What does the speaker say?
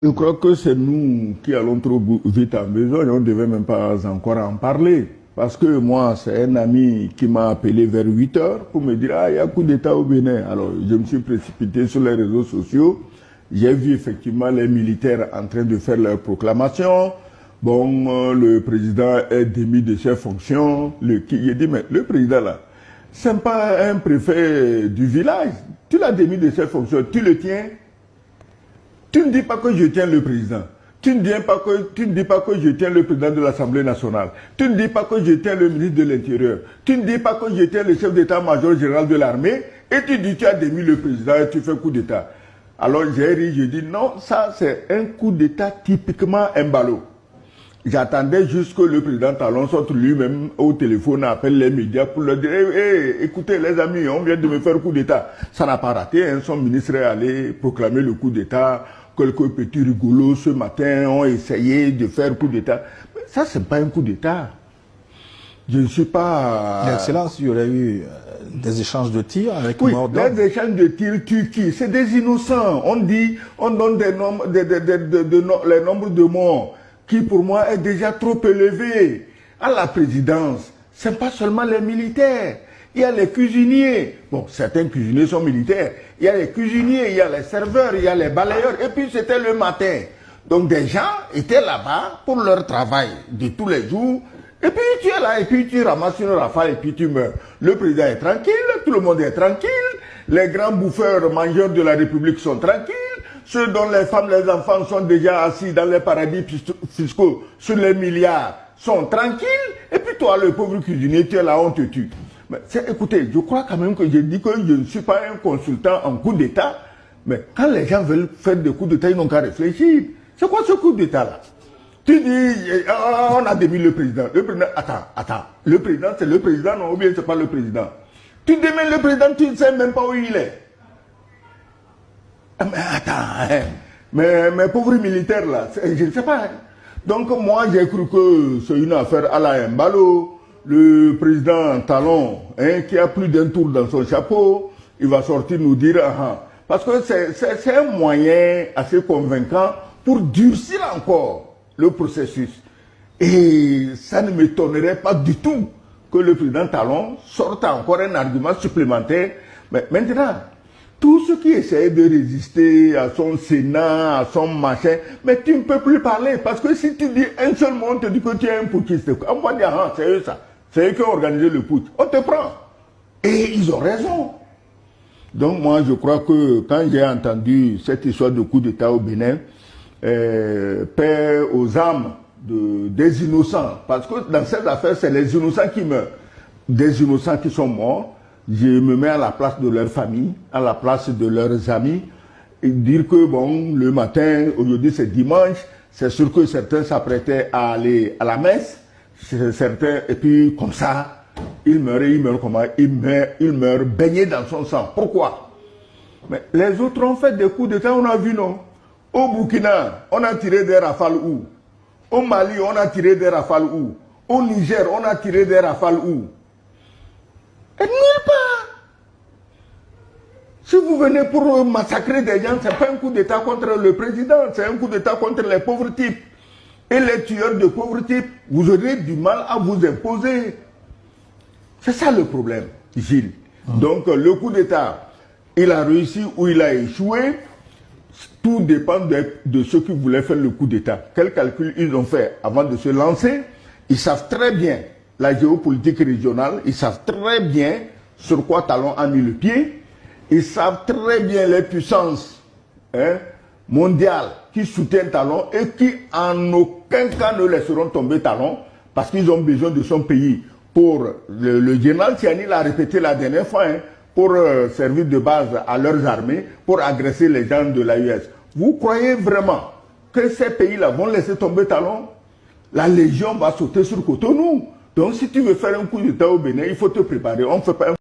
Je crois que c'est nous qui allons trop vite en besogne, on ne devait même pas encore en parler. Parce que moi, c'est un ami qui m'a appelé vers 8 heures pour me dire « Ah, il y a un coup d'État au Bénin ». Alors, je me suis précipité sur les réseaux sociaux. J'ai vu effectivement les militaires en train de faire leur proclamation. Bon, le président est démis de ses fonctions. J'ai dit « Mais le président là, c'est pas un préfet du village. Tu l'as démis de ses fonctions, tu le tiens. Tu ne dis pas que je tiens le président. Tu ne dis pas que je tiens le président de l'Assemblée nationale. Tu ne dis pas que je tiens le ministre de l'Intérieur. Tu ne dis pas que je tiens le chef d'état-major général de l'armée. Et tu dis que tu as démis le président et tu fais coup d'État. Alors j'ai ri, j'ai dit non, ça c'est un coup d'État typiquement un ballot. J'attendais juste que le président Talon sorte lui-même au téléphone, appelle les médias pour leur dire écoutez les amis, on vient de me faire coup d'État. Ça n'a pas raté, hein. Son ministre est allé proclamer le coup d'État. Quelques petits rigolos ce matin ont essayé de faire coup d'État. Ça, c'est pas un coup d'État. Je ne suis pas... Excellence, il y aurait eu des échanges de tirs avec oui, mort d'homme. les échanges de tirs qui c'est des innocents. On dit, on donne des nombres, les nombres de morts qui pour moi est déjà trop élevé. À la présidence, ce n'est pas seulement les militaires. Il y a les cuisiniers. Bon, certains cuisiniers sont militaires. Il y a les cuisiniers, il y a les serveurs, il y a les balayeurs. Et puis c'était le matin. Donc des gens étaient là-bas pour leur travail de tous les jours. Et puis tu es là, et puis tu ramasses une rafale, et puis tu meurs. Le président est tranquille, tout le monde est tranquille. Les grands bouffeurs, mangeurs de la République sont tranquilles. Ceux dont les femmes, les enfants sont déjà assis dans les paradis fiscaux sur les milliards sont tranquilles. Et puis toi, le pauvre cuisinier, tu es là, on te tue. Mais écoutez, je crois quand même que je dis que je ne suis pas un consultant en coup d'État, mais quand les gens veulent faire des coups d'État, ils n'ont qu'à réfléchir. C'est quoi ce coup d'État-là? Tu dis, on a démis le président. Le président, attends. Le président, c'est le président, non, ou bien c'est pas le président. Tu démets le président, tu ne sais même pas où il est. Mais attends, hein. Mais pauvres militaires là, je ne sais pas. Hein. Donc moi, j'ai cru que c'est une affaire à la Mbalo. Le président Talon, hein, qui a plus d'un tour dans son chapeau, il va sortir nous dire, parce que c'est un moyen assez convaincant pour durcir encore le processus. Et ça ne m'étonnerait pas du tout que le président Talon sorte encore un argument supplémentaire. Mais maintenant, tous ceux qui essaient de résister à son Sénat, à son machin, mais tu ne peux plus parler, parce que si tu dis un seul mot, on te dit que tu es un putschiste. On va dire, c'est eux ça. C'est eux qui ont organisé le putsch. On te prend. Et ils ont raison. Donc moi, je crois que quand j'ai entendu cette histoire de coup d'État au Bénin, paix aux âmes des innocents. Parce que dans cette affaire, c'est les innocents qui meurent. Des innocents qui sont morts. Je me mets à la place de leur famille, à la place de leurs amis, et dire que bon, le matin, aujourd'hui c'est dimanche, c'est sûr que certains s'apprêtaient à aller à la messe. Certains, et puis comme ça, il meurt comment? Il meurt baigné dans son sang. Pourquoi? Mais les autres ont fait des coups d'État, on a vu, non? Au Burkina, on a tiré des rafales où? Au Mali, on a tiré des rafales où? Au Niger, on a tiré des rafales où? Et nulle part. Si vous venez pour massacrer des gens, ce n'est pas un coup d'État contre le président, c'est un coup d'État contre les pauvres types. Et les tueurs de pauvres types, vous aurez du mal à vous imposer. C'est ça le problème, Gilles. Donc le coup d'État, il a réussi ou il a échoué. Tout dépend de ceux qui voulaient faire le coup d'État. Quel calcul ils ont fait avant de se lancer? Ils savent très bien la géopolitique régionale. Ils savent très bien sur quoi Talon a mis le pied. Ils savent très bien les puissances mondiales qui soutiennent Talon et qui en aucun cas ne laisseront tomber Talon parce qu'ils ont besoin de son pays pour le général Tiani l'a répété la dernière fois, pour servir de base à leurs armées, pour agresser les gens de l'AUS. Vous croyez vraiment que ces pays-là vont laisser tomber Talon? La Légion va sauter sur Cotonou. Donc si tu veux faire un coup d'État au Bénin, il faut te préparer. On ne fait pas un